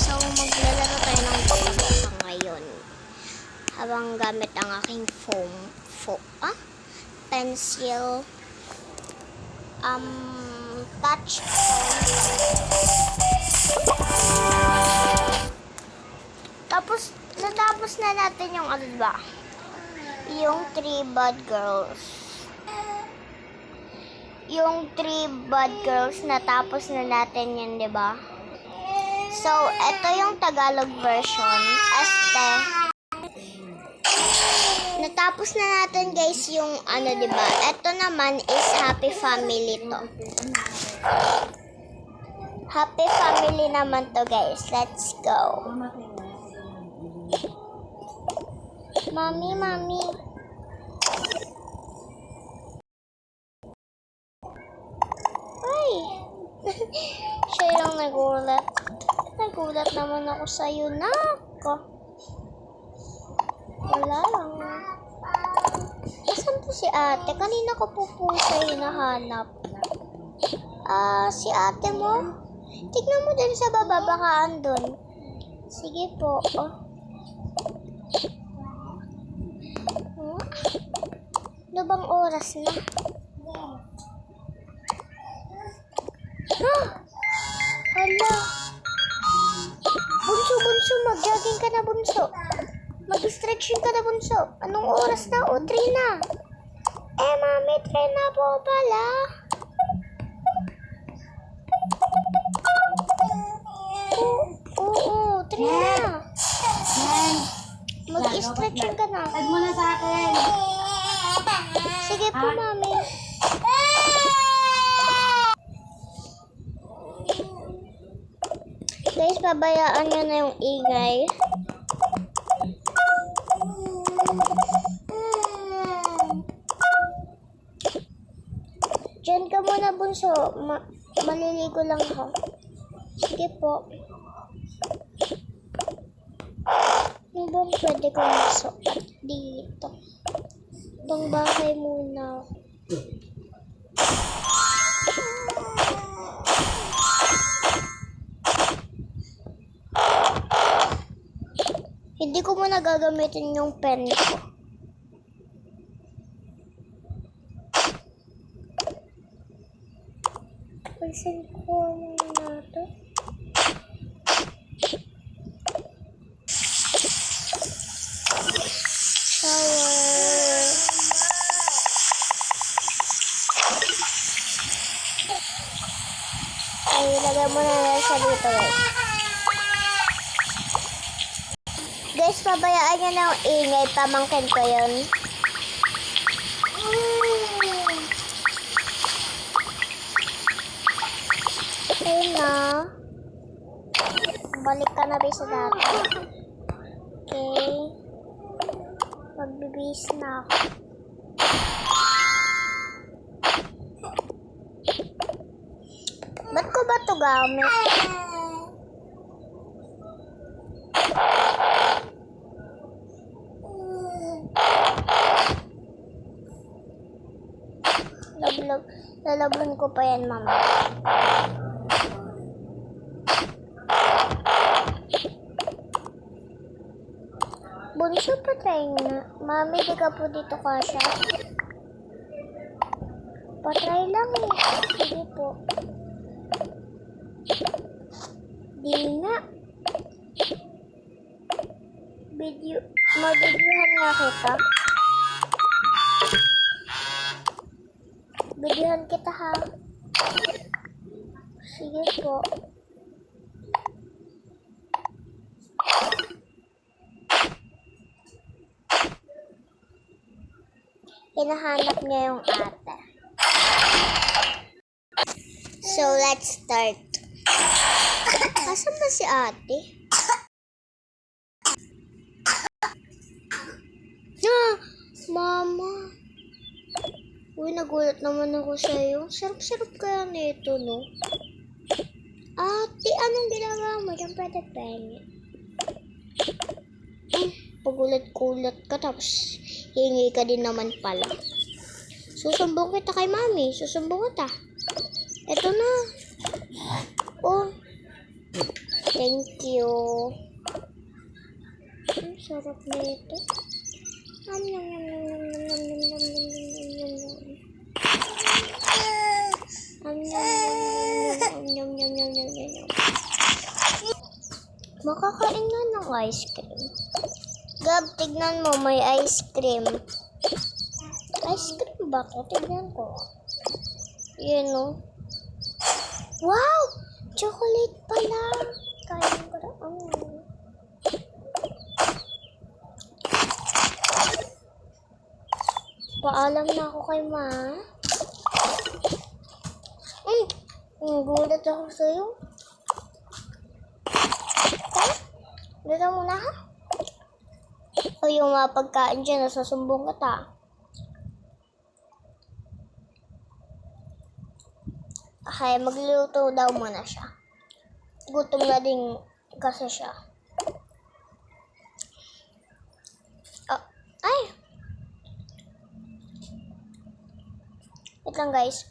So, maglalaro tayo ng boka ngayon. Habang gamit ang aking pencil, touch phone. Tapos, natapos na natin yung ano ba? Yung 3 bad girls. Yung 3 bad girls, natapos na natin yun, di ba? So, ito yung Tagalog version. Natapos na natin, guys, yung ano, di ba? Ito naman is Happy Family to. Happy Family naman to, guys. Let's go. Mami. Ay! Siya yung nagulat. Nagulat naman ako sa'yo, nako. Wala lang. Saan po si ate? Kanina ko po siya hinahanap. Si ate mo? Tignan mo din sa baba, baka andun. Sige po, Ano bang oras na? Hala. Bunso, mag-jogging ka na, bunso. Mag-stretching ka na, bunso. Anong oras na? 3 na. Mami, 3 na po pala. Oo, 3 na. Mag-stretching ka na. Tag mo na sa akin. Sige po, mami. Guys, pabayaan nyo na yung ingay. Diyan ka muna, bunso. Maliligo lang ako. Sige po. Ano bang pwede kong masuot dito? Itong bahay muna. Hindi ko muna gagamitin yung pen ko. Pansin ko muna ito. Shower. Ay, ilagay mo na lang siya dito, guys. Guys, pabayaan nyo na yung ingay. Pamangkin ko yun. Okay na. Balik ka na rin sa dati. Okay. Magbibis na ako. Ba't ko ba ito gamit? Lalablan ko pa yan, mama. Bunso, patry na. Mami, di ka po dito kasha. Patry lang eh. Sige po. Di nga. Mabidyohan nga kita. Bidyohan kita, ha. Sige po. Hinahanap niya yung ate. So, let's start. Asan ba si ate? Mama. Uy, nagulat naman ako sa'yo. Sarap-sarap kaya nito, no? Ate, anong ginagawa mo? Diyan pwede pengen. Pagulat-kulat ka, tapos hingi ka din naman pala. Susumbong kita kay mami. Susumbong kita. Eto na. Oh. Thank Thank you. Ang sarap na ito. Am, yum, yum, yum, yum, yum, yum, yum, yum, yum, yum, yum, yum. Am, yum, yum, yum, yum, yum, yum, yum. Makakain na ng ice cream. Gab, tignan mo, may ice cream. Ice cream ba ito? Tignan ko. Yan o. Wow! Chocolate pala. Kain ko na. Paalam na ako kay Ma. Gulat ako sa'yo. Dito muna ha? O yung mga pagkain dyan, nasasumbong ka ta. Okay, magluluto daw muna siya. Gutom na din kasi siya. Oh, ay! Wait lang guys.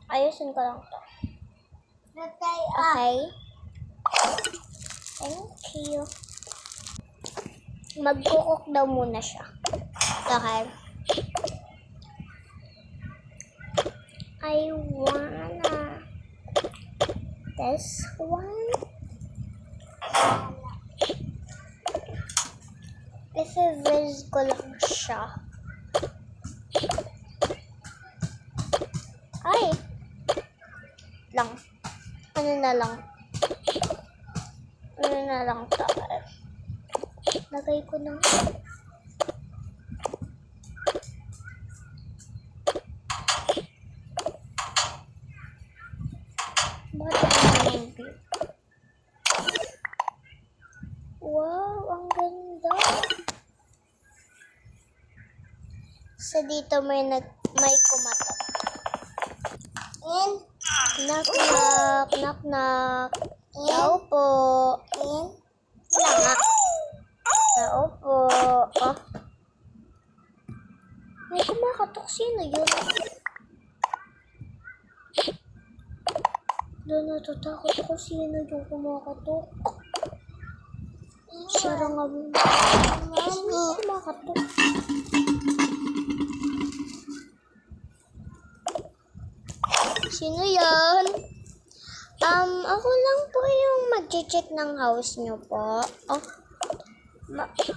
Ayusin ko lang to. Okay. Thank you. Magkukok daw muna siya. Okay. I wanna this one. I-freeze ko lang siya. Ay! Lang. Ano na lang? Ano na lang tayo? Lagay ko na. Wow, ang ganda. Sa dito may kumatok. Knock knock, knock knock. Tao po. Knock. Tao po. Oh. May kumakatok. Sino yun? Doon natatakot ako. Sino yung kumakatok? Sara nga mo. Sino kumakatok? Sino yan? Ako lang po yung mag-check ng house nyo po. Oh,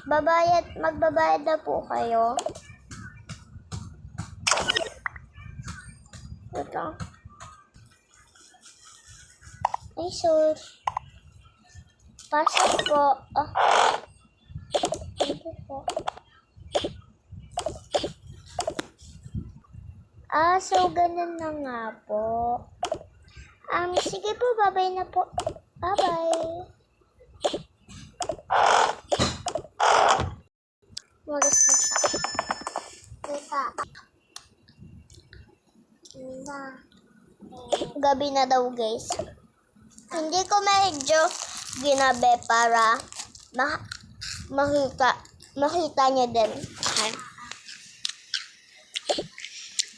magbabayad na po kayo. Ito. Ay, sir. Pasok po. Oh. Thank you po. So, ganun na nga po. Sige po, bye-bye na po. Bye-bye. Walis na siya. Gabi na daw, guys. Hindi ko medyo ginabi para makita niya din. Okay.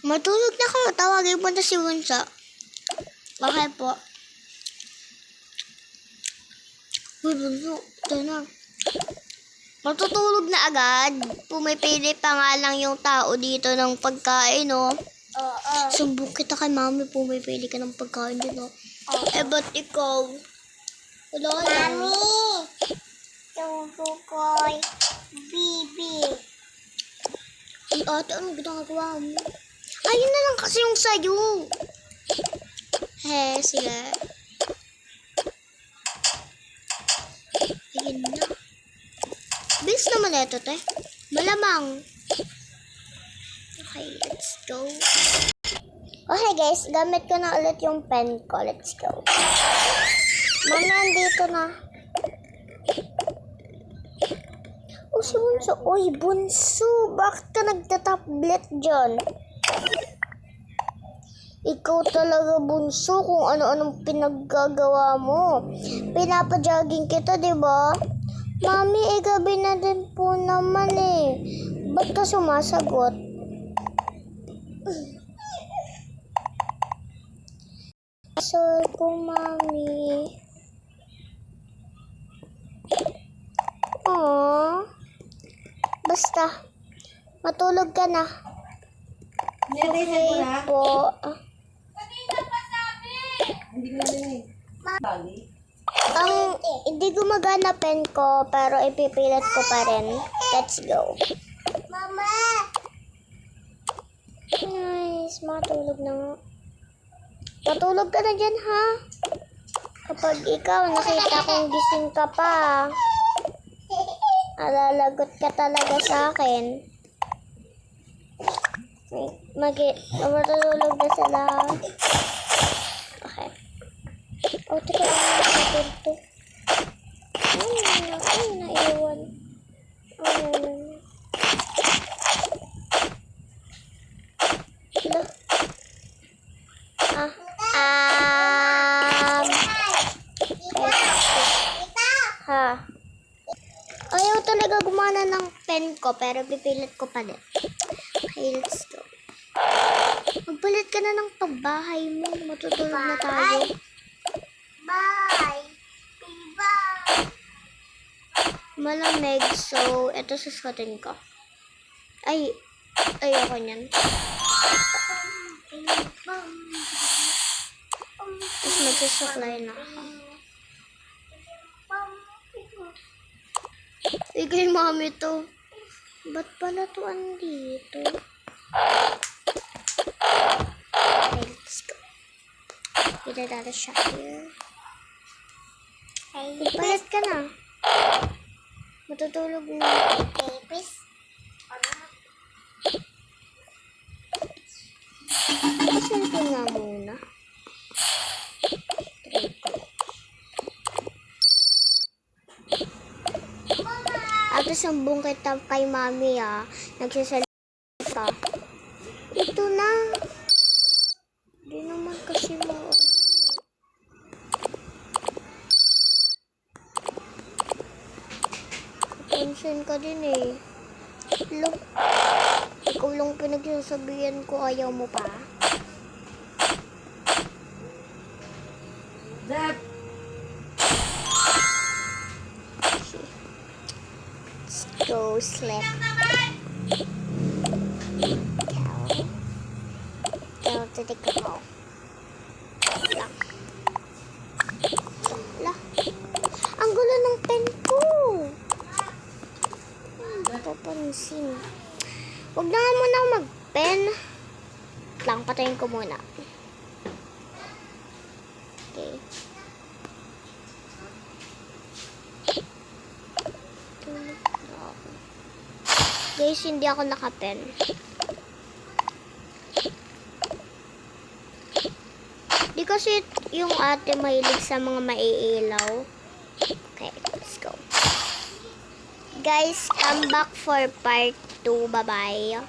Matulog na ako. Tawagin mo na si Bunso. Okay po. Uy, Bunso. Ito na. Matutulog na agad. Pumipili pa nga lang yung tao dito ng pagkain, no? Oo. Sumbong kita kay Mami. Pumipili ka ng pagkain dito. Eh, ba't ikaw? Wala lang. Mami! Tutukoy. Bibi. Ay, ate, ano ginagawa mo? Ayun na lang kasi yung sayo. Sila. Ayun na. Bilis naman ito, te. Malamang. Okay, let's go. Okay, guys. Gamit ko na ulit yung pen ko. Let's go. Mama, andito na. Oh, si Bunso. Uy, Bunso. Bakit ka nagtatablet dyan? Ikaw talaga, Bunso, kung ano-anong pinaggagawa mo. Pinapajogging kita, di ba? Mami, gabi na din po naman eh. Ba't ka sumasagot? Sorry po, Mami. Oh. Basta, matulog ka na. Nilagay mo na? Po. Hindi ko narinig. Bali? Ang hindi gumagana pen ko, pero ipipilit ko pa rin. Let's go. Mama! Nice, matulog na nga. Patulog ka na dyan, ha? Kapag ikaw nakita kong gising ka pa, alalagot ka talaga sa akin. Matulog na sila. Okay. Oh, teka lang sa pinto. Ay, naiwan. Hala. Ha. Ayaw talaga gumana ng pen ko, pero pipilit ko pa din. Okay, let's go. Magpalit ka na ng pabahay mo. Matutulog na tayo. Bye! Bye! Malamig, so ito susuotin ko. Ay, ayoko niyan. Tapos magsusuklay na ako. Igay mami to. Ba't pala to andito? Okay, let's go. Get another shot here. Ipalit ka na. Matutulog na. Please. Pasan ko nga muna. At sambong kita kay mami nagsasalita ka. Ito na. Di naman kasi mo. Pansin ka din eh. Look. Ikaw lang pinagsasabihan ko, ayaw mo pa. Zap! Let's go sleep. Ikaw, titig ako. Lang. Lang. Ang gulo ng pen ko. Papansin. Huwag na nga muna mag-pen. Lang, patayin ko muna. Okay. Guys, hindi ako naka-pen. Di kasi yung ate mahilig sa mga maiilaw. Okay, let's go. Guys, come back for part 2. Bye-bye.